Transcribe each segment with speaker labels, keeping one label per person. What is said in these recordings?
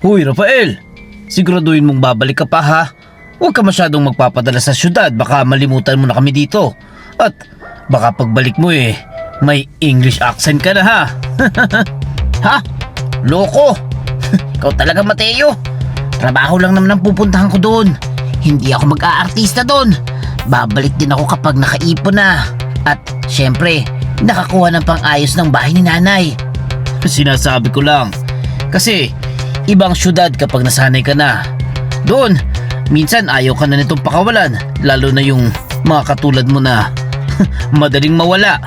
Speaker 1: Hoy Rafael, siguraduhin mong babalik ka pa ha. Huwag ka masyadong magpapadala sa syudad, baka malimutan mo na kami dito. At baka pagbalik mo may English accent ka na ha.
Speaker 2: Ha? Loko! Ikaw talaga, Mateo. Trabaho lang naman ang pupuntahan ko doon. Hindi ako mag-aartista doon. Babalik din ako kapag nakaipon na. At syempre, nakakuha ng pang-ayos ng bahay ni nanay.
Speaker 1: Sinasabi ko lang. Kasi ibang syudad kapag nasanay ka na. Doon, minsan ayaw ka na nitong pakawalan. Lalo na yung mga katulad mo na madaling mawala.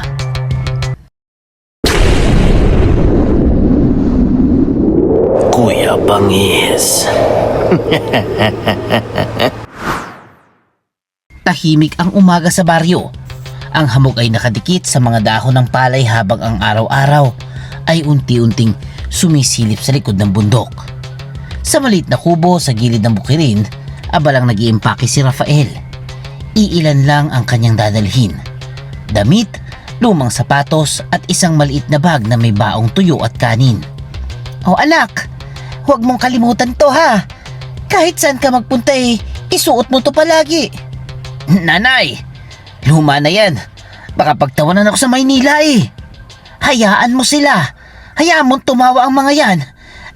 Speaker 1: Kuya Bangis.
Speaker 2: Tahimik ang umaga sa baryo. Ang hamog ay nakadikit sa mga dahon ng palay habang ang araw-araw ay unti-unting sumisilip sa likod ng bundok. Sa maliit na kubo sa gilid ng bukirin, abalang nag-iimpake si Rafael. Iilan lang ang kanyang dadalhin. Damit, lumang sapatos at isang maliit na bag na may baong tuyo at kanin. O anak, huwag mong kalimutan to ha. Kahit saan ka magpunta isuot mo to palagi. Nanay, luma na yan. Baka pagtawanan ako sa Maynila Hayaan mo sila. Hayaan mong tumawa ang mga yan.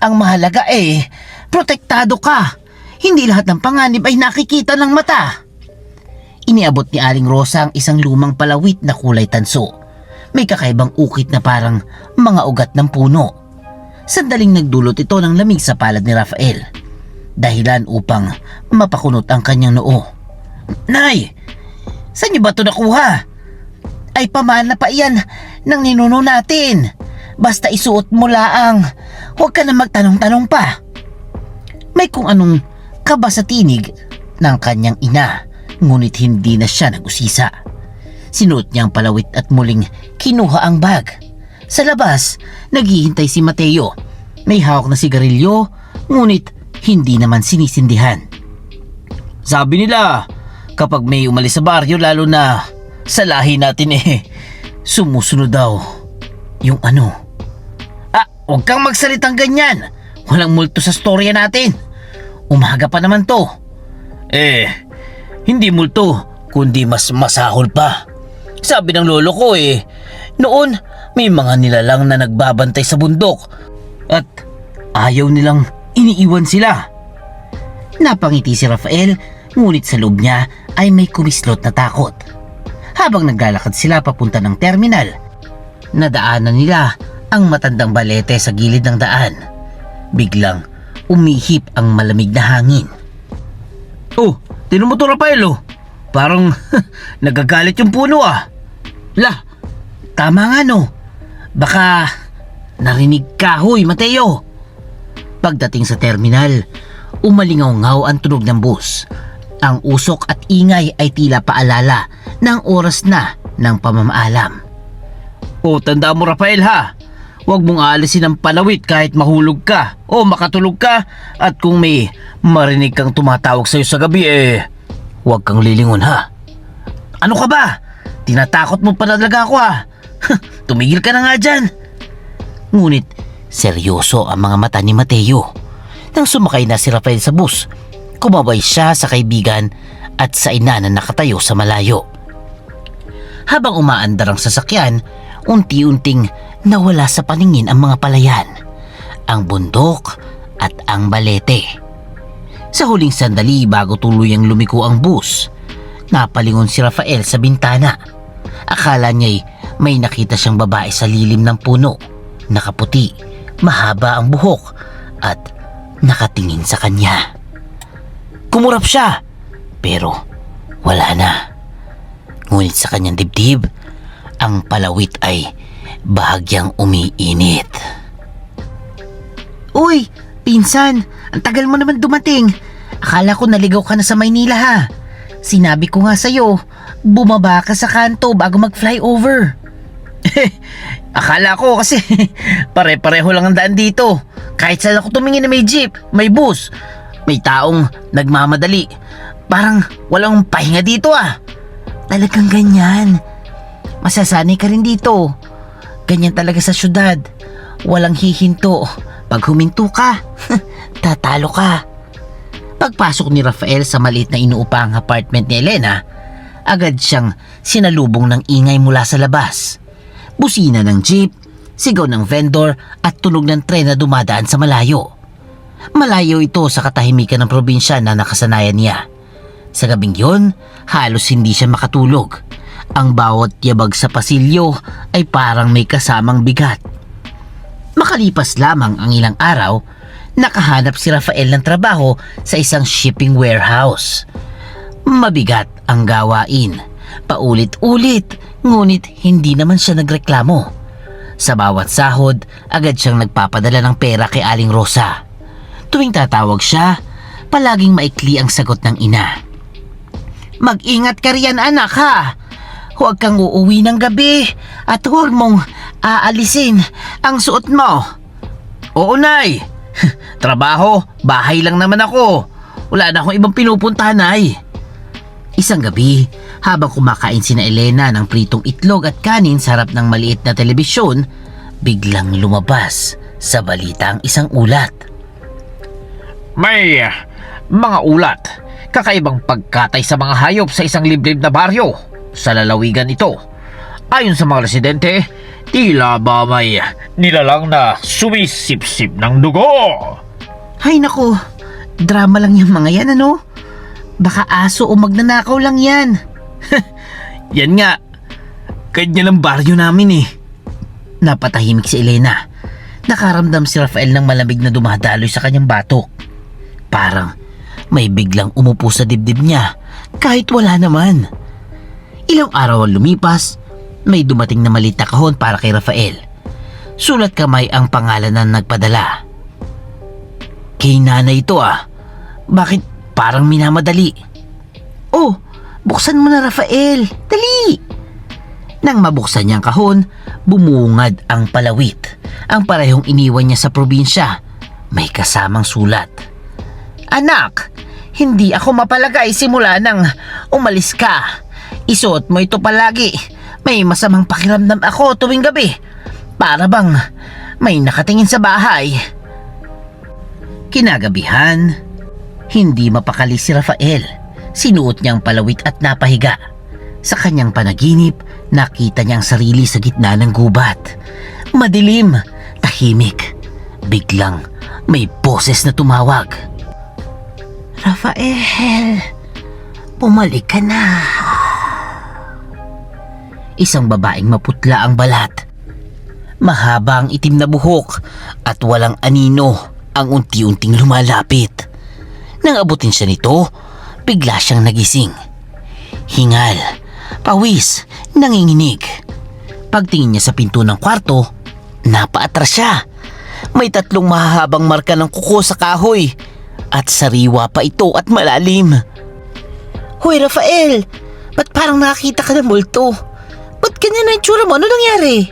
Speaker 2: Ang mahalaga protektado ka. Hindi lahat ng panganib ay nakikita ng mata. Iniabot ni Aling Rosa ang isang lumang palawit na kulay tanso. May kakaibang ukit na parang mga ugat ng puno. Sandaling nagdulot ito ng lamig sa palad ni Rafael. Dahilan upang mapakunot ang kanyang noo. Nay! Saan niyo ba ito nakuha? Ay pamana pa iyan ng ninuno natin. Basta isuot mo laang. Huwag ka na magtanong-tanong pa. May kung anong kaba sa tinig ng kanyang ina. Ngunit hindi na siya nag-usisa. Sinuot niya ang palawit at muling kinuha ang bag. Sa labas, naghihintay si Mateo. May hawak na sigarilyo, ngunit hindi naman sinisindihan.
Speaker 1: Sabi nila, kapag may umalis sa baryo, lalo na sa lahi natin sumusunod daw yung ano.
Speaker 2: Huwag kang magsalitang ganyan. Walang multo sa storya natin. Umaga pa naman to.
Speaker 1: Hindi multo, kundi mas masahol pa. Sabi ng lolo ko noon may mga nilalang na nagbabantay sa bundok at ayaw nilang iniiwan sila.
Speaker 2: Napangiti si Rafael, ngunit sa loob niya ay may kumislot na takot. Habang naglalakad sila papunta ng terminal, nadaanan nila ang matandang balete sa gilid ng daan. Biglang umihip ang malamig na hangin.
Speaker 1: Oh, tinan mo to Rafael Parang nagagalit yung puno
Speaker 2: Lah, tama nga no. Baka narinig kahoy, Mateo. Pagdating sa terminal, umalingaw-ngaw ang tunog ng bus. Ang usok at ingay ay tila paalala ng oras na ng pamamaalam.
Speaker 1: Tanda mo Rafael ha. Huwag mong aalisin ang palawit kahit mahulog ka o makatulog ka. At kung may marinig kang tumatawag sa'yo sa gabi huwag kang lilingon ha.
Speaker 2: Ano ka ba? Tinatakot mo pa talaga ako Tumigil ka na nga dyan. Ngunit seryoso ang mga mata ni Mateo. Nang sumakay na si Rafael sa bus, kumabay siya sa kaibigan at sa ina na nakatayo sa malayo. Habang umaandar ang sasakyan, unti-unting nawala sa paningin ang mga palayan, ang bundok at ang balete. Sa huling sandali bago tuluyang lumiko ang bus, napalingon si Rafael sa bintana. Akala niya'y may nakita siyang babae sa lilim ng puno, nakaputi, mahaba ang buhok at nakatingin sa kanya. Kumurap siya, pero wala na. Ngunit sa kanyang dibdib, ang palawit ay bahagyang umiinit. Uy, pinsan, ang tagal mo naman dumating. Akala ko naligaw ka na sa Maynila ha. Sinabi ko nga sa'yo, bumaba ka sa kanto bago mag-flyover.
Speaker 1: Akala ko kasi pare-pareho lang ang daan dito. Kahit saan ako tumingin na may jeep, may bus, may taong nagmamadali. Parang walang pahinga dito
Speaker 2: Talagang ganyan. Masasanay ka rin dito. Ganyan talaga sa syudad. Walang hihinto Pag huminto ka, tatalo ka. Pagpasok ni Rafael sa maliit na inuupahang apartment ni Elena, agad siyang sinalubong ng ingay mula sa labas. Busina ng jeep, sigaw ng vendor at tunog ng tren na dumadaan sa malayo. Malayo ito sa katahimikan ng probinsya na nakasanayan niya. Sa gabing yon, halos hindi siya makatulog. Ang bawat yabag sa pasilyo ay parang may kasamang bigat. Makalipas lamang ang ilang araw, nakahanap si Rafael ng trabaho sa isang shipping warehouse. Mabigat ang gawain, paulit-ulit, ngunit hindi naman siya nagreklamo. Sa bawat sahod, agad siyang nagpapadala ng pera kay Aling Rosa. Tuwing tatawag siya, palaging maikli ang sagot ng ina. Mag-ingat ka riyan anak ha! Huwag kang uuwi ng gabi at huwag mong aalisin ang suot mo.
Speaker 1: Oo, Nay. Trabaho, bahay lang naman ako. Wala na akong ibang pinupuntahan, Nay.
Speaker 2: Isang gabi, habang kumakain sina Elena ng pritong itlog at kanin sa harap ng maliit na telebisyon, biglang lumabas sa balita ang isang ulat.
Speaker 1: May mga ulat, kakaibang pagkatay sa mga hayop sa isang liblib na baryo sa lalawigan ito. Ayon sa mga residente, tila ba may nilalang na sumisipsip ng dugo.
Speaker 2: Hay nako, drama lang yung mga yan ano? Baka aso o magnanakaw lang yan.
Speaker 1: Yan nga, ganyan ang baryo namin eh.
Speaker 2: Napatahimik si Elena. Nakaramdam si Rafael ng malamig na dumadaloy sa kanyang batok. Parang may biglang umupo sa dibdib niya kahit wala naman. Ilang araw ang lumipas, may dumating na maliit na kahon para kay Rafael. Sulat kamay ang pangalan na nagpadala. Kay nanay ito ah. Bakit parang minamadali? Oh, buksan mo na Rafael. Dali! Nang mabuksan niya ang kahon, bumungad ang palawit. Ang parehong iniwan niya sa probinsya. May kasamang sulat. Anak, hindi ako mapalagay simula nang umalis ka. Isuot mo ito palagi. May masamang pakiramdam ako tuwing gabi. Para bang may nakatingin sa bahay. Kinagabihan, hindi mapakali si Rafael. Sinuot niya ang palawit at napahiga. Sa kanyang panaginip, nakita niya ang sarili sa gitna ng gubat. Madilim, tahimik. Biglang may boses na tumawag. Rafael, bumalik ka na. Isang babaeng maputla ang balat. Mahaba ang itim na buhok at walang anino ang unti-unting lumalapit. Nang abutin siya nito, bigla siyang nagising. Hingal, pawis, nanginginig. Pagtingin niya sa pinto ng kwarto, napaatras siya. May 3 mahahabang marka ng kuko sa kahoy at sariwa pa ito at malalim. Hoy Rafael, ba't parang nakakita ka ng multo? Ba't ganyan na itsura mo? Ano nangyari?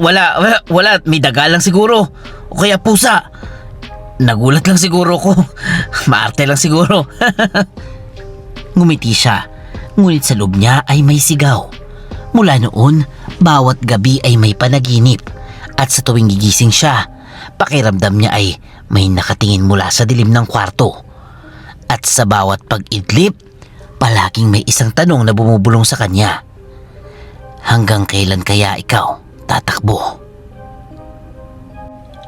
Speaker 1: Wala. May daga lang siguro. O kaya pusa. Nagulat lang siguro ko. Maarte lang siguro.
Speaker 2: Ngumiti siya, ngunit sa loob niya ay may sigaw. Mula noon, bawat gabi ay may panaginip. At sa tuwing gigising siya, pakiramdam niya ay may nakatingin mula sa dilim ng kwarto. At sa bawat pag-idlip, palaging may isang tanong na bumubulong sa kanya. Hanggang kailan kaya ikaw tatakbo?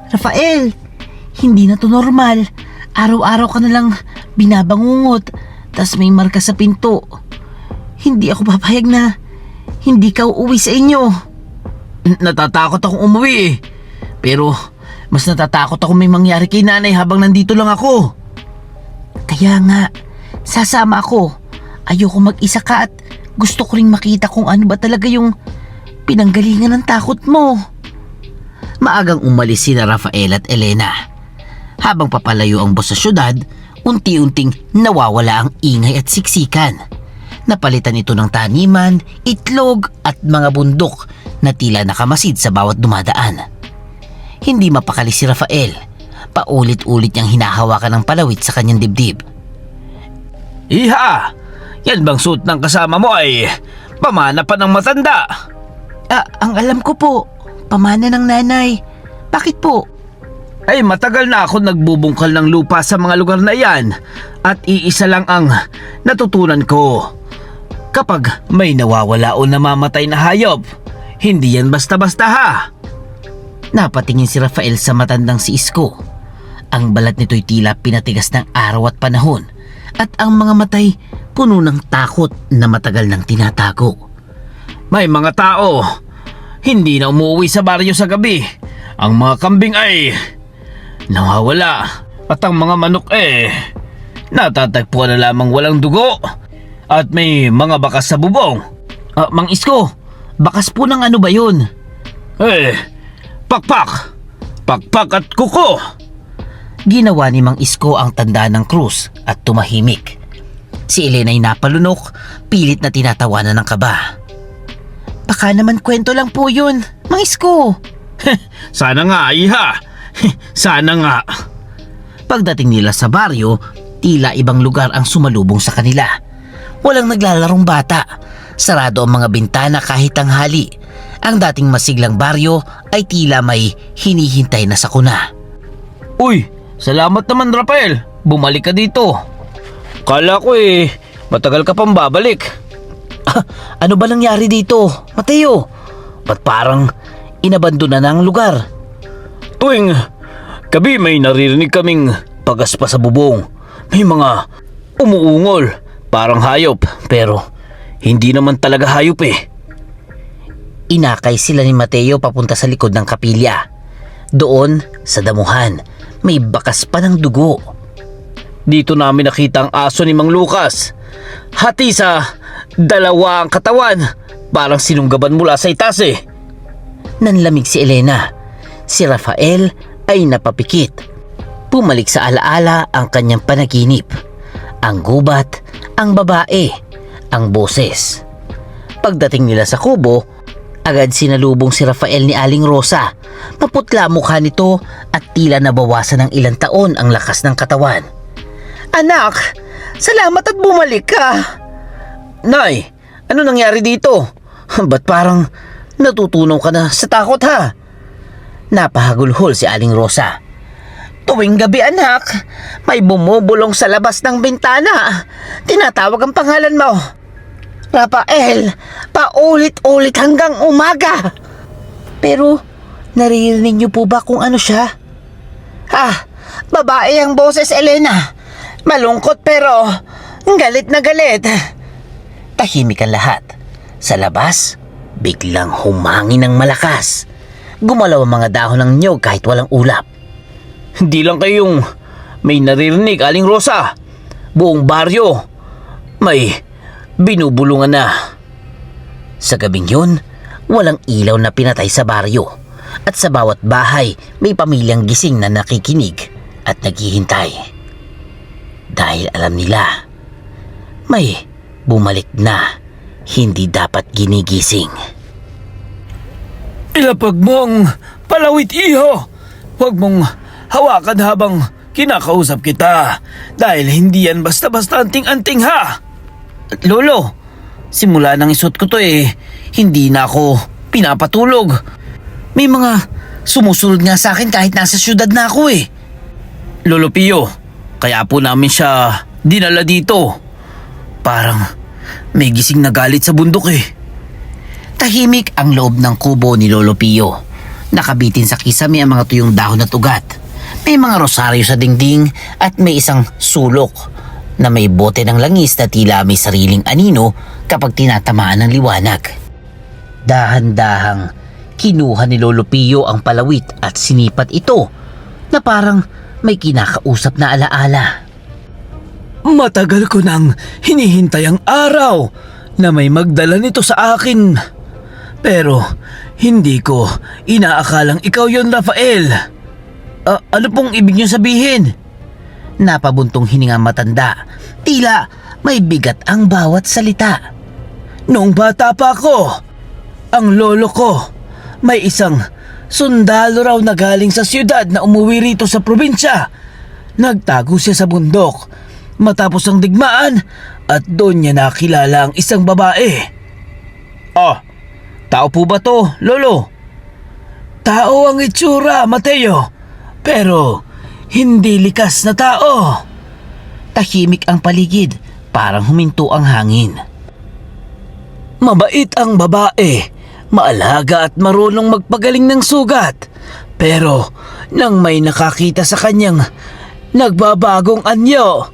Speaker 2: Rafael, hindi na to normal. Araw-araw ka na lang binabangungot, tas may marka sa pinto. Hindi ako papayag na hindi ka uuwi sa inyo.
Speaker 1: Natatakot akong umuwi eh. Pero mas natatakot ako may mangyari kay nanay habang nandito lang ako.
Speaker 2: Kaya nga, sasama ako. Ayoko mag-isa ka at gusto ko ring makita kung ano ba talaga yung pinanggalingan ng takot mo. Maagang umalis sina Rafael at Elena. Habang papalayo ang bus sa syudad, unti-unting nawawala ang ingay at siksikan. Napalitan ito ng taniman, itlog at mga bundok na tila nakamasid sa bawat dumadaan. Hindi mapakali si Rafael. Paulit-ulit niyang hinahawakan ng palawit sa kanyang dibdib.
Speaker 1: Iha! Yan bang suot ng kasama mo ay pamana pa ng matanda?
Speaker 2: Ang alam ko po, pamana ng nanay. Bakit po?
Speaker 1: ay matagal na ako nagbubungkal ng lupa sa mga lugar na iyan at iisa lang ang natutunan ko. Kapag may nawawala o namamatay na hayop, hindi yan basta-basta ha.
Speaker 2: Napatingin si Rafael sa matandang si Isko. Ang balat nito'y tila pinatigas ng araw at panahon at ang mga matay puno ng takot na matagal nang tinatago.
Speaker 1: May mga tao hindi na umuwi sa baryo sa gabi. Ang mga kambing ay nawawala at ang mga manok natatagpuan na lamang walang dugo at may mga bakas sa bubong.
Speaker 2: Mang Isko, bakas po ng ano ba yun?
Speaker 1: Pakpak! Pakpak at kuko!
Speaker 2: Ginawa ni Mang Isko ang tanda ng krus at tumahimik. Si Elena ay napalunok, pilit na tinatawanan ng kaba. Baka naman kwento lang po yun, Mang Isko.
Speaker 1: Sana nga, iha! Sana nga!
Speaker 2: Pagdating nila sa baryo, tila ibang lugar ang sumalubong sa kanila. Walang naglalarong bata. Sarado ang mga bintana kahit tanghali. Ang dating masiglang baryo ay tila may hinihintay na sakuna.
Speaker 1: Uy! Salamat naman, Rafael! Bumalik ka dito. Kala ko matagal ka pang babalik.
Speaker 2: Ano ba nangyari dito, Mateo? Ba't parang inabandona na ang lugar?
Speaker 1: Tuwing gabi may naririnig kaming pagaspa sa bubong. May mga umuungol, parang hayop, pero hindi naman talaga hayop
Speaker 2: Inakay sila ni Mateo papunta sa likod ng kapilya. Doon, sa damuhan, may bakas pa ng dugo.
Speaker 1: Dito namin nakita ang aso ni Mang Lucas. Hati sa dalawa ang katawan, parang sinunggaban mula sa itas
Speaker 2: Nanlamig si Elena. Si Rafael ay napapikit. Pumalik sa alaala ang kanyang panaginip. Ang gubat, ang babae, ang boses. Pagdating nila sa kubo, agad sinalubong si Rafael ni Aling Rosa. Maputla mukha nito at tila nabawasan ng ilang taon ang lakas ng katawan.
Speaker 3: Anak, salamat at bumalik ka.
Speaker 1: Nay, ano nangyari dito? Ba't parang natutunaw ka na sa takot ha?
Speaker 2: Napahagulhol si Aling Rosa.
Speaker 3: Tuwing gabi anak, may bumubulong sa labas ng bintana. Tinatawag ang pangalan mo. Rafael, paulit-ulit hanggang umaga.
Speaker 2: Pero naririnig niyo po ba kung ano siya?
Speaker 3: Babae ang boses, Elena. Malungkot pero galit na galit.
Speaker 2: Tahimik ang lahat. Sa labas, biglang humangin ng malakas. Gumalaw ang mga dahon ng niyog kahit walang ulap.
Speaker 1: Hindi lang kayong may naririnig, Aling Rosa. Buong baryo may binubulungan na.
Speaker 2: Sa gabing yun, walang ilaw na pinatay sa baryo. At sa bawat bahay, may pamilyang gising na nakikinig at naghihintay. Dahil alam nila, may bumalik na hindi dapat ginigising.
Speaker 1: Ilapag mo ang palawit, iho! Huwag mong hawakan habang kinakausap kita dahil hindi yan basta-basta anting-anting ha!
Speaker 2: Lolo, simula nang isuot ko to hindi na ako pinapatulog. May mga sumusunod nga sa akin kahit nasa syudad na ako
Speaker 1: Lolo Pio, kaya po namin siya dinala dito. Parang may gising na galit sa bundok
Speaker 2: Tahimik ang loob ng kubo ni Lolo Pio. Nakabitin sa kisame ang mga tuyong dahon at ugat. May mga rosaryo sa dingding at may isang sulok na may bote ng langis na tila may sariling anino kapag tinatamaan ng liwanag. Dahan-dahang kinuha ni Lolo Pio ang palawit at sinipat ito na parang may kinakausap na alaala.
Speaker 1: Matagal ko nang hinihintay ang araw na may magdala nito sa akin. Pero hindi ko inaakalang ikaw yon, Rafael. Ano pong ibig niyo sabihin?
Speaker 2: Napabuntong hininga matanda. Tila may bigat ang bawat salita.
Speaker 1: Noong bata pa ako, ang lolo ko may isang sundalo raw na galing sa siyudad na umuwi rito sa probinsya. Nagtago siya sa bundok matapos ang digmaan at doon niya nakilala ang isang babae. Tao po ba to, Lolo? Tao ang itsura, Mateo. pero hindi likas na tao.
Speaker 2: Tahimik ang paligid, parang huminto ang hangin.
Speaker 1: Mabait ang babae, maalaga at marunong magpagaling ng sugat. Pero nang may nakakita sa kanyang nagbabagong anyo,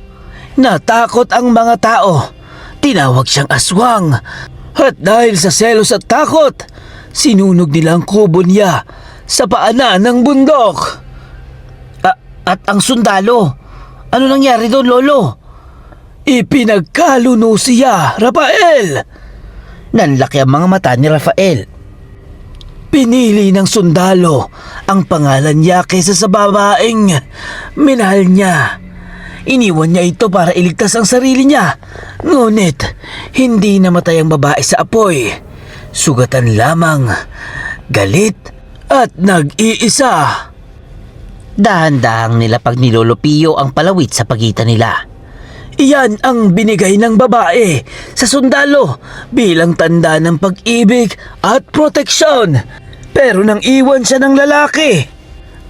Speaker 1: natakot ang mga tao. Tinawag siyang aswang. At dahil sa selos at takot, sinunog nila ang kubo niya sa paanan ng bundok.
Speaker 2: At ang sundalo, ano nangyari doon, Lolo?
Speaker 1: Ipinagkaluno siya, Rafael.
Speaker 2: Nanlaki ang mga mata ni Rafael.
Speaker 1: Pinili ng sundalo ang pangalan niya kaysa sa babaeng minahal niya. Iniwan niya ito para iligtas ang sarili niya. Ngunit hindi namatay ang babae sa apoy. Sugatan lamang, galit at nag-iisa.
Speaker 2: Dahan-dahang nilapag ni Lolo Pio ang palawit sa pagitan nila.
Speaker 1: Iyan ang binigay ng babae sa sundalo bilang tanda ng pag-ibig at proteksyon. Pero nang iwan siya ng lalaki,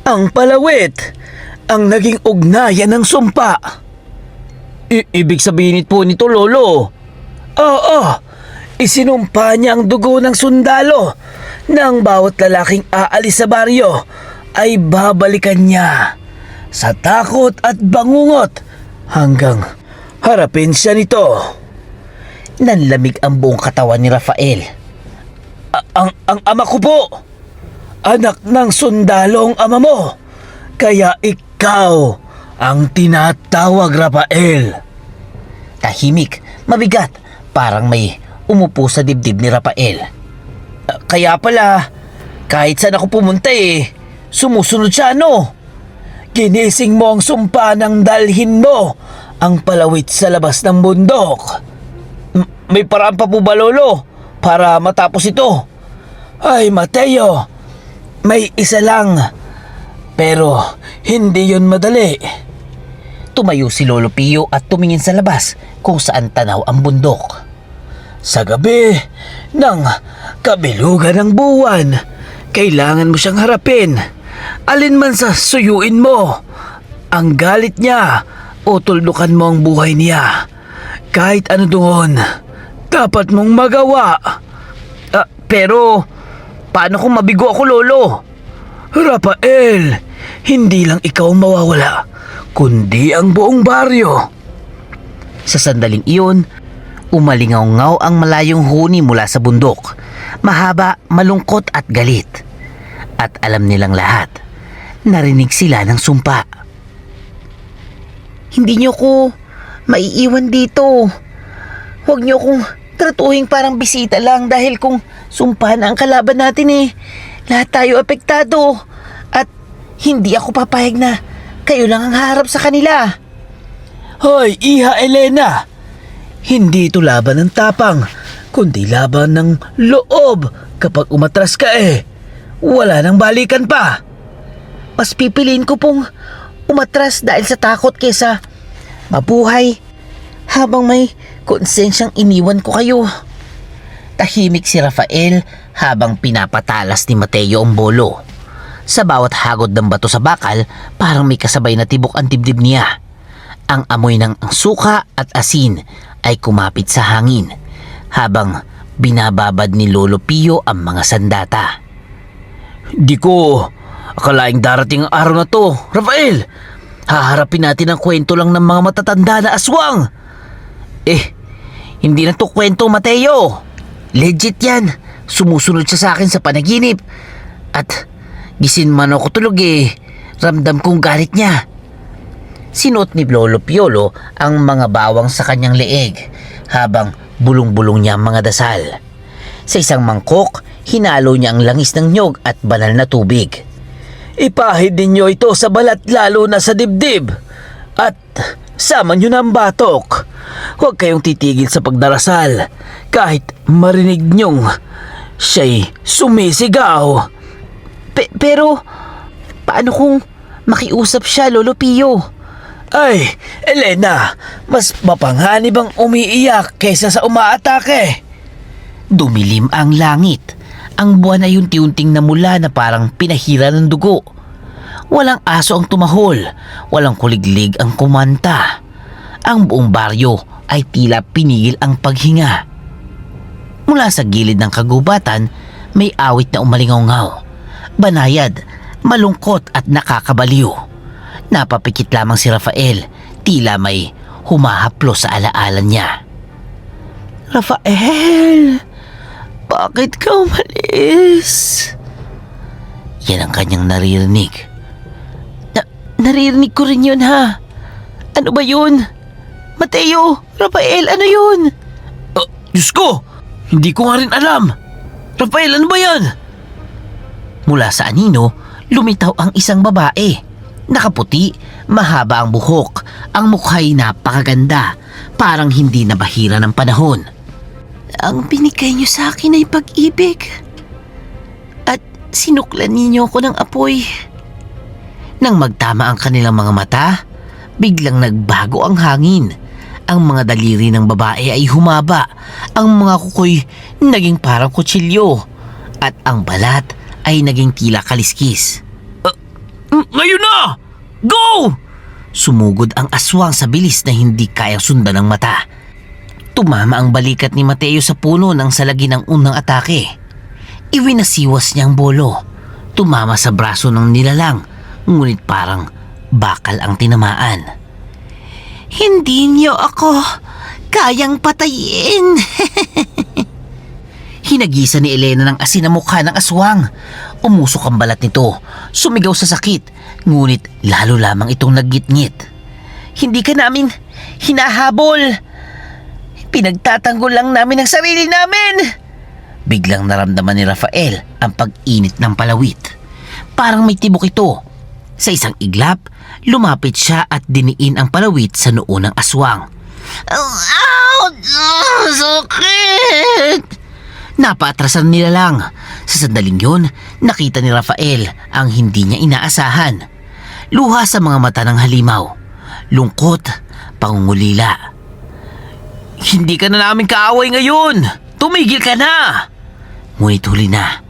Speaker 1: ang palawit ang naging ugnayan ng sumpa.
Speaker 2: Ibig sabihin po nito, Lolo?
Speaker 1: Oo, isinumpa niya ang dugo ng sundalo nang bawat lalaking aalis sa baryo ay babalikan niya sa takot at bangungot hanggang harapin siya nito.
Speaker 2: Nanlamig ang buong katawan ni Rafael.
Speaker 1: Ang ama ko po, anak ng sundalo ang ama mo, kaya ikaw ang tinatawag, Rafael.
Speaker 2: Tahimik, mabigat, parang may umupo sa dibdib ni Rafael.
Speaker 1: Kaya pala, kahit saan ako pumunta sumusunod siya, no? Ginising mo ang sumpa nang dalhin mo ang palawit sa labas ng bundok. May paraan pa po ba, Lolo, para matapos ito? Ay, Mateo, may isa lang. Pero hindi yun madali.
Speaker 2: Tumayo si Lolo Pio at tumingin sa labas kung saan tanaw ang bundok.
Speaker 1: Sa gabi ng kabilugan ng buwan, kailangan mo siyang harapin. Alin man sa suyuin mo, ang galit niya o tuldukan mo ang buhay niya. Kahit ano doon, dapat mong magawa. Pero, paano kung mabigo ako, Lolo? Rafael, hindi lang ikaw ang mawawala, kundi ang buong baryo.
Speaker 2: Sa sandaling iyon, umalingaw-ngaw ang malayong huni mula sa bundok. Mahaba, malungkot at galit. At alam nilang lahat, narinig sila ng sumpa. Hindi niyo ko maiiwan dito. Huwag niyo kong tratuhin parang bisita lang dahil kung sumpa na ang kalaban natin lahat tayo apektado. At hindi ako papayag na kayo lang ang haharap sa kanila.
Speaker 1: Hoy, Iha Elena! Hindi ito laban ng tapang, kundi laban ng loob. Kapag umatras ka wala nang balikan pa.
Speaker 2: Mas pipiliin ko pong umatras dahil sa takot kesa mabuhay habang may konsensyang iniwan ko kayo. Tahimik si Rafael habang pinapatalas ni Mateo ang bolo. Sa bawat hagod ng bato sa bakal, parang may kasabay na tibok ang dibdib niya. Ang amoy ng suka at asin ay kumapit sa hangin habang binababad ni Lolo Pio ang mga sandata.
Speaker 1: Di ko akalaing darating ang araw na to, Rafael. Haharapin natin ang kwento lang ng mga matatanda na aswang.
Speaker 2: Hindi na to kwento, Mateo. Legit yan. Sumusunod siya sa akin sa panaginip. At gisin man ako tulog ramdam kong galit niya. Sinuot ni Lolo Piolo ang mga bawang sa kanyang leeg habang bulong-bulong niya ang mga dasal. Sa isang mangkok, hinalo niya ang langis ng nyog at banal na tubig.
Speaker 1: Ipahid ninyo ito sa balat lalo na sa dibdib. At sama nyo na ang batok. Huwag kayong titigil sa pagdarasal kahit marinig nyong siya'y sumisigaw.
Speaker 2: Pero paano kung makiusap siya, Lolo Pio?
Speaker 1: Ay, Elena, mas mapanganib ang umiiyak kaysa sa umaatake.
Speaker 2: Dumilim ang langit. Ang buwan ay unti-unting namula na parang pinahira ng dugo. Walang aso ang tumahol, walang kuliglig ang kumanta. Ang buong baryo ay tila pinigil ang paghinga. Mula sa gilid ng kagubatan, may awit na umalingaw-ngaw. Banayad, malungkot at nakakabaliw. Napapikit lamang si Rafael, tila may humahaplo sa alaala niya.
Speaker 3: Rafael, bakit ka umalis?
Speaker 2: Yan ang kanyang naririnig.
Speaker 3: Naririnig ko rin yun, ha? Ano ba yun? Mateo, Rafael, ano yun?
Speaker 1: Diyos ko! Hindi ko nga rin alam! Rafael, ano ba yan?
Speaker 2: Mula sa anino, lumitaw ang isang babae. Nakaputi, mahaba ang buhok, ang mukha'y napakaganda, parang hindi nabahira ng panahon.
Speaker 3: Ang binigay niyo sa akin ay pag-ibig. At sinuklan ninyo ako ng apoy.
Speaker 2: Nang magtama ang kanilang mga mata, biglang nagbago ang hangin. Ang mga daliri ng babae ay humaba, ang mga kukoy naging parang kutsilyo, at ang balat ay naging tila kaliskis.
Speaker 1: Ngayon na! Go!
Speaker 2: Sumugod ang aswang sa bilis na hindi kayang sundan ng mata. Tumama ang balikat ni Mateo sa puno ng salagi ng unang atake. Iwinasiwas niya ang bolo. Tumama sa braso ng nilalang, ngunit parang bakal ang tinamaan.
Speaker 3: Hindi niyo ako kayang patayin.
Speaker 2: Hinagisa ni Elena ng asin ang mukha ng aswang. Umusok ang balat nito, sumigaw sa sakit, ngunit lalo lamang itong naggitngit.
Speaker 3: Hindi ka namin hinahabol. Pinagtatanggol lang namin ang sarili namin.
Speaker 2: Biglang naramdaman ni Rafael ang pag-init ng palawit. Parang may tibok ito. Sa isang iglap, lumapit siya at diniin ang palawit sa noo ng aswang.
Speaker 3: Ouch! Sakit!
Speaker 2: Napaatrasan nila lang. Sa sandaling yun, nakita ni Rafael ang hindi niya inaasahan. Luha sa mga mata ng halimaw. Lungkot, pangungulila.
Speaker 1: Hindi ka na namin kaaway ngayon! Tumigil ka na!
Speaker 2: Ngunit huli na.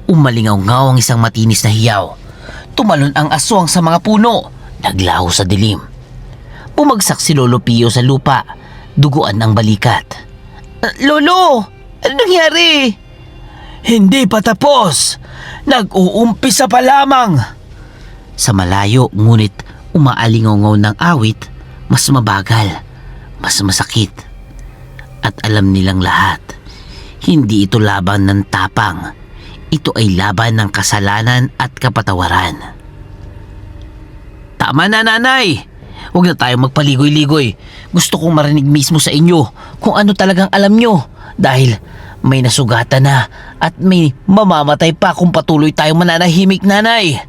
Speaker 2: Umalingaw-ngaw ang isang matinis na hiyaw. Tumalon ang aswang sa mga puno. Naglaho sa dilim. Bumagsak si Lolo Pio sa lupa. Duguan ang balikat.
Speaker 3: Lolo! Ano nangyari?
Speaker 1: Hindi pa tapos! Nag-uumpisa pa lamang!
Speaker 2: Sa malayo ngunit umaalingaw ng awit, mas mabagal, mas masakit. At alam nilang lahat, hindi ito laban ng tapang. Ito ay laban ng kasalanan at kapatawaran.
Speaker 1: Tama na, nanay! Huwag na tayong magpaligoy-ligoy. Gusto kong marinig mismo sa inyo kung ano talagang alam nyo. Dahil may nasugatan na at may mamamatay pa kung patuloy tayong mananahimik, nanay.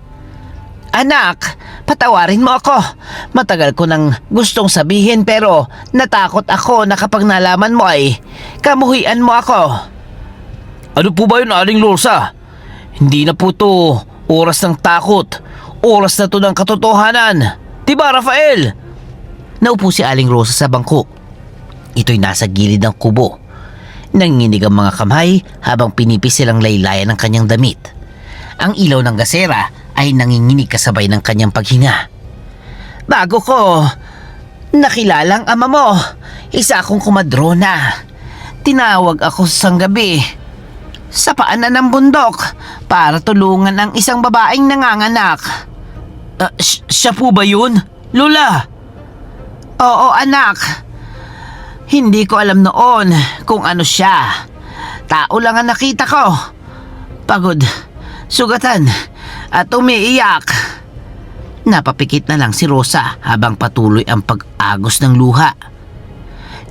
Speaker 3: Anak, patawarin mo ako. Matagal ko nang gustong sabihin pero natakot ako na kapag nalaman mo ay kamuhian mo ako.
Speaker 1: Ano po ba yun, Aling Rosa? Hindi na po to oras ng takot. Oras na to ng katotohanan. Diba, Rafael?
Speaker 2: Naupo si Aling Rosa sa bangko. Ito'y nasa gilid ng kubo. Nanginginig ang mga kamay habang pinipis silang laylayan ng kanyang damit. Ang ilaw ng gasera ay nanginginig kasabay ng kanyang paghinga.
Speaker 3: Bago ko nakilalang ama mo, isa akong kumadrona. Tinawag ako sa gabi sa paanan ng bundok para tulungan ang isang babaeng nanganganak.
Speaker 1: Siya po ba yun, Lola?
Speaker 3: Oo, anak. Hindi ko alam noon kung ano siya. Tao lang ang nakita ko. Pagod, sugatan, at umiiyak.
Speaker 2: Napapikit na lang si Rosa habang patuloy ang pag-agos ng luha.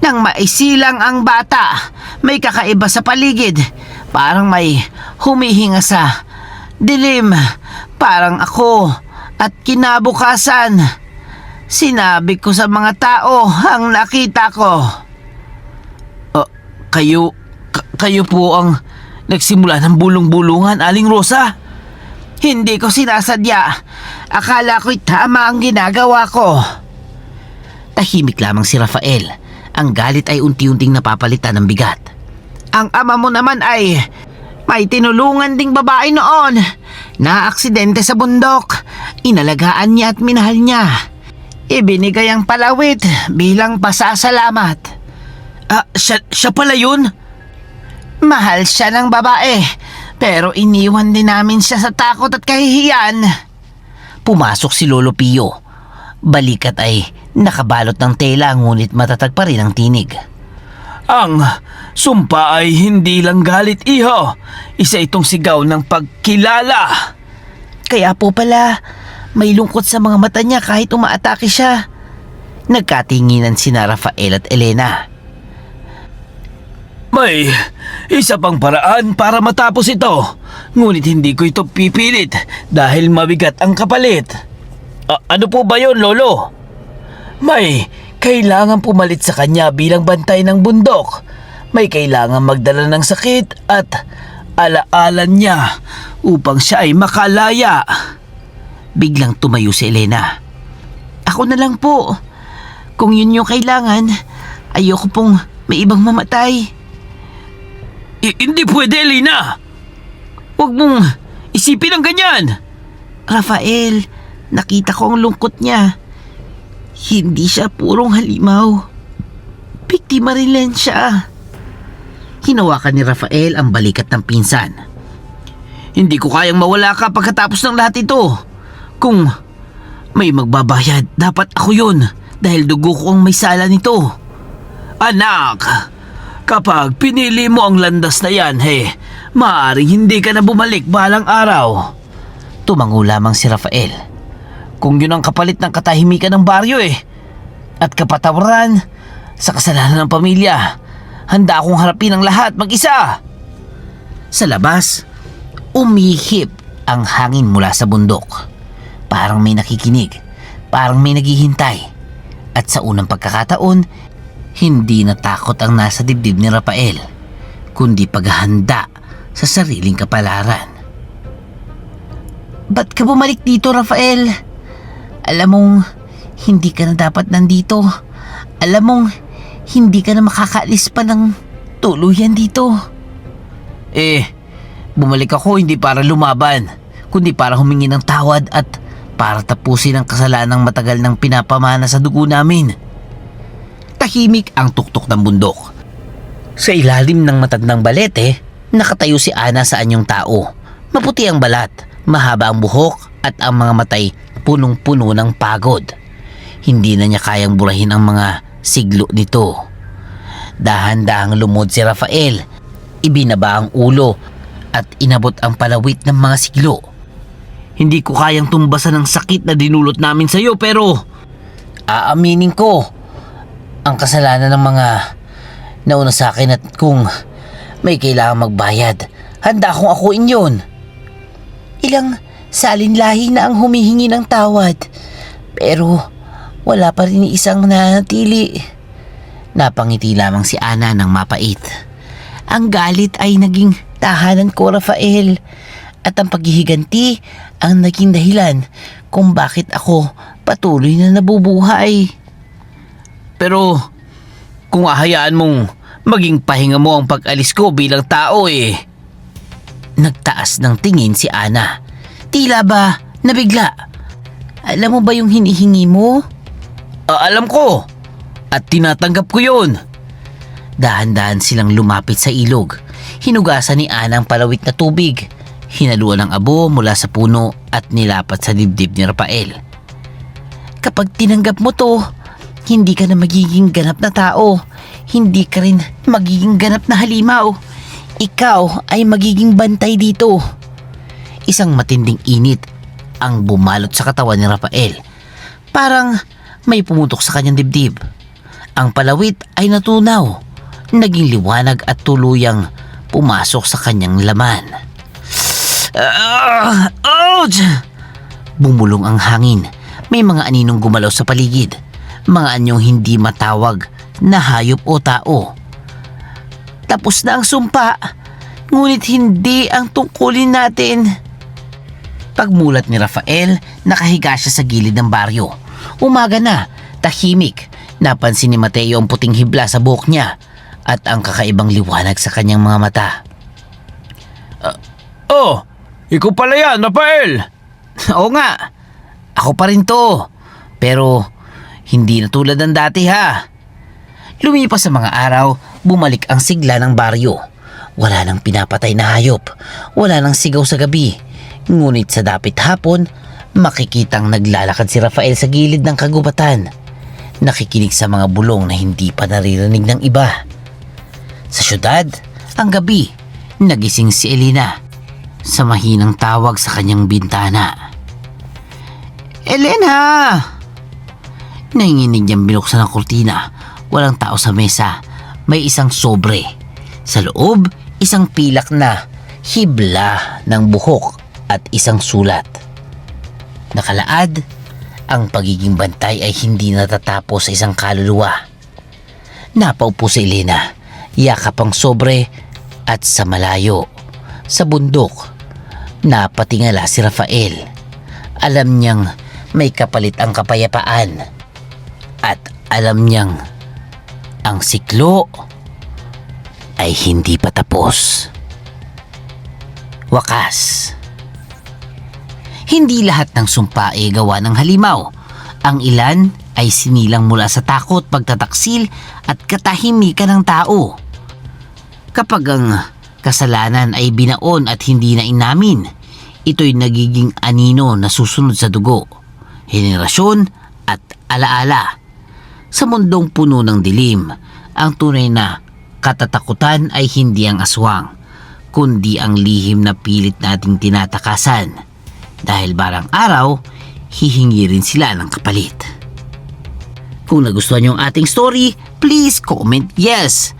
Speaker 3: Nang maisilang ang bata, may kakaiba sa paligid. Parang may humihinga sa dilim. Parang ako. At kinabukasan, sinabi ko sa mga tao ang nakita ko.
Speaker 1: Kayo po ang nagsimula ng bulong-bulungan, Aling Rosa?
Speaker 3: Hindi ko sinasadya. Akala ko'y tama ang ginagawa ko.
Speaker 2: Tahimik lamang si Rafael. Ang galit ay unti-unting napapalitan ng bigat.
Speaker 3: Ang ama mo naman ay may tinulungan ding babae noon na aksidente sa bundok inalagaan niya at minahal niya. Ibinigay ang palawit bilang pasasalamat.
Speaker 1: Siya pala yun?
Speaker 3: Mahal siya ng babae, pero iniwan din namin siya sa takot at kahihiyan.
Speaker 2: Pumasok si Lolo Pio. Balikat ay nakabalot ng tela ngunit matatag pa rin ang tinig.
Speaker 1: Ang sumpa ay hindi lang galit, iho. Isa itong sigaw ng pagkilala.
Speaker 3: Kaya po pala, may lungkot sa mga mata niya kahit umaatake siya.
Speaker 2: Nagkatinginan sina Rafael at Elena.
Speaker 1: May isa pang paraan para matapos ito. Ngunit hindi ko ito pipilit dahil mabigat ang kapalit. Ano po ba yon, Lolo? May kailangan pumalit sa kanya bilang bantay ng bundok. May kailangan magdala ng sakit at alaalan niya upang siya ay makalaya.
Speaker 2: Biglang tumayo si Elena.
Speaker 3: Ako na lang po. Kung yun yung kailangan, ayoko pong may ibang mamatay.
Speaker 1: Hindi pwede, Elena. Huwag mong isipin ang ganyan.
Speaker 3: Rafael, nakita ko ang lungkot niya. Hindi siya purong halimaw. Biktima rin lang siya.
Speaker 2: Hinawakan ni Rafael ang balikat ng pinsan.
Speaker 1: Hindi ko kayang mawala ka pagkatapos ng lahat ito. Kung may magbabayad, dapat ako yun dahil dugo ko ang may sala nito. Anak, kapag pinili mo ang landas na yan, maaaring hindi ka na bumalik balang araw.
Speaker 2: Tumango lamang si Rafael.
Speaker 1: Kung yun ang kapalit ng katahimikan ng baryo at kapatawaran sa kasalanan ng pamilya, handa akong harapin ang lahat mag-isa.
Speaker 2: Sa labas, umihip ang hangin mula sa bundok. Parang may nakikinig, parang may naghihintay. At sa unang pagkakataon, hindi natakot ang nasa dibdib ni Rafael, kundi paghahanda sa sariling kapalaran.
Speaker 3: Ba't ka bumalik dito, Rafael? Alam mong hindi ka na dapat nandito. Alam mong hindi ka na makakaalis pa ng tuluyan dito.
Speaker 1: Bumalik ako hindi para lumaban, kundi para humingi ng tawad at para tapusin ang kasalanang matagal ng pinapamana sa dugo namin.
Speaker 2: Tahimik ang tuktok ng bundok. Sa ilalim ng matandang balete, nakatayo si Ana sa anyong tao. Maputi ang balat, mahaba ang buhok at ang mga matay punong-puno ng pagod. Hindi na niya kayang burahin ang mga siglo nito. Dahan-dahang lumod si Rafael. Ibinaba ang ulo at inabot ang palawit ng mga siglo.
Speaker 1: Hindi ko kayang tumbasan ng sakit na dinulot namin sa iyo, pero
Speaker 2: aaminin ko ang kasalanan ng mga nauna sa akin at kung may kailangan magbayad, handa akong akuin yun.
Speaker 3: Ilang salinlahi na ang humihingi ng tawad, pero wala pa rin isang nanatili.
Speaker 2: Napangiti lamang si Ana ng mapait.
Speaker 3: Ang galit ay naging tahanan ko, Rafael, at ang paghihiganti ang naging dahilan kung bakit ako patuloy na nabubuhay.
Speaker 1: Pero kung ahayaan mong maging pahinga mo ang pag-alis ko bilang tao
Speaker 2: Nagtaas ng tingin si Ana. Tila ba nabigla?
Speaker 3: Alam mo ba yung hinihingi mo?
Speaker 1: Alam ko at tinatanggap ko yun.
Speaker 2: Dahan-dahan silang lumapit sa ilog. Hinugasan ni Ana ang palawit na tubig. Hinaluan ng abo mula sa puno at nilapat sa dibdib ni Rafael.
Speaker 3: Kapag tinanggap mo to, hindi ka na magiging ganap na tao. Hindi ka rin magiging ganap na halimaw. Ikaw ay magiging bantay dito.
Speaker 2: Isang matinding init ang bumalot sa katawan ni Rafael. Parang may pumutok sa kanyang dibdib. Ang palawit ay natunaw. Naging liwanag at tuluyang pumasok sa kanyang laman.
Speaker 1: Ouch!
Speaker 2: Bumulong ang hangin. May mga aninong gumalaw sa paligid. Mga anyong hindi matawag na hayop o tao.
Speaker 3: Tapos na ang sumpa, ngunit hindi ang tungkulin natin.
Speaker 2: Pagmulat ni Rafael, nakahiga siya sa gilid ng baryo. Umaga na, tahimik. Napansin ni Mateo ang puting hibla sa buhok niya at ang kakaibang liwanag sa kanyang mga mata.
Speaker 1: Ikaw pala yan, Rafael.
Speaker 3: Oo nga,
Speaker 2: Ako pa rin to. Pero hindi na tulad ng dati ha. Lumipas sa mga araw, bumalik ang sigla ng baryo. Wala nang pinapatay na hayop. Wala nang sigaw sa gabi. Ngunit sa dapit hapon, makikitang naglalakad si Rafael sa gilid ng kagubatan. Nakikinig sa mga bulong na hindi pa naririnig ng iba. Sa syudad, ang gabi, nagising si Elena sa mahinang tawag sa kanyang bintana.
Speaker 3: Elena!
Speaker 2: Nanginginig niyang binuksan ang kurtina. Walang tao sa mesa. May isang sobre. Sa loob, isang pilak na hibla ng buhok at isang sulat. Nakalaad, ang pagiging bantay ay hindi natatapos sa isang kaluluwa. Napaupo si Elena, yakap ang sobre at sa malayo, sa bundok, napatingala si Rafael. Alam niyang may kapalit ang kapayapaan at alam niyang ang siklo ay hindi pa tapos. Wakas. Hindi lahat ng sumpa ay gawa ng halimaw. Ang ilan ay sinilang mula sa takot, pagtataksil at katahimikan ng tao. Kapag ang kasalanan ay binaon at hindi na inamin, ito'y nagiging anino na susunod sa dugo, henerasyon at alaala. Sa mundong puno ng dilim, ang tunay na katatakutan ay hindi ang aswang, kundi ang lihim na pilit nating tinatakasan. Dahil barang araw, hihingi rin sila ng kapalit. Kung nagustuhan niyo ang ating story, please comment yes.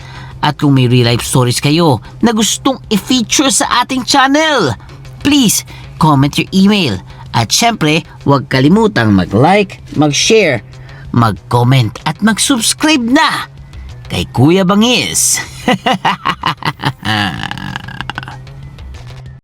Speaker 2: At kung may real life stories kayo na gustong i-feature sa ating channel, please comment your email. At syempre, huwag kalimutang mag-like, mag-share, mag-comment at mag-subscribe na kay Kuya Bangis.